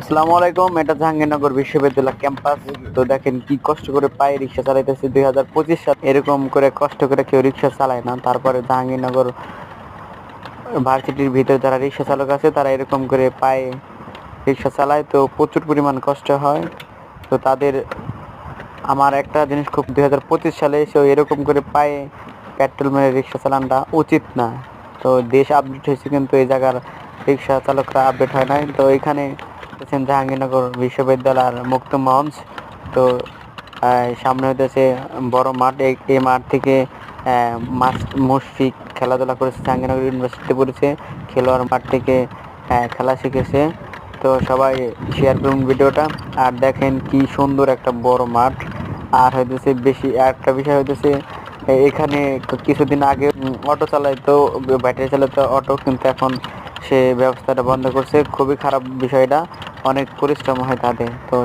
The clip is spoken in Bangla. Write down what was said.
আসসালামু আলাইকুম। এটা জাহাঙ্গীরনগর বিশ্ববিদ্যালয় ক্যাম্পাস। তো দেখেন কি কষ্ট করে পায়ে রিক্সা চালাইতেছে 2025 সাল। এরকম করে কষ্ট করে কেউ রিক্সা চালায় না। তারপরে জাহাঙ্গীরনগর ভার্সিটির ভিতরে যারা রিক্সা চালক আছে তারা এরকম করে পায়ে রিক্সা চালায়, তো প্রচুর পরিমাণ কষ্ট হয়। তো তাদের আমার একটা জিনিস খুব 2025 সালে এসেও এরকম করে পায়ে পেট্রোল মেরে রিক্সা চালানোটা উচিত না। তো দেশ আপডেট হয়েছে কিন্তু এই জায়গার রিক্সা চালকরা আপডেট হয় নাই। তো এখানে দেখছেন জাহাঙ্গীরনগর বিশ্ববিদ্যালয়ের মুক্ত মঞ্চ। তো সামনে হইতেছে বড় মাঠ। এই মাঠ থেকে মুশফিক খেলাধুলা করেছে, জাহাঙ্গীরনগর ইউনিভার্সিটিতে পড়েছে, খেলোয়াড় মাঠ থেকে খেলা শিখেছে। তো সবাই শেয়ার করুন ভিডিওটা। আর দেখেন কি সুন্দর একটা বড় মাঠ। আর হইতেছে বেশি একটা বিষয় হইতেছে এখানে কিছুদিন আগে অটো চালাইতো, ব্যাটারি চালাতো অটো, কিন্তু এখন সে ব্যবস্থাটা বন্ধ করছে। খুবই খারাপ বিষয়টা, অনেক পরিশ্রম হয় তাদের। তো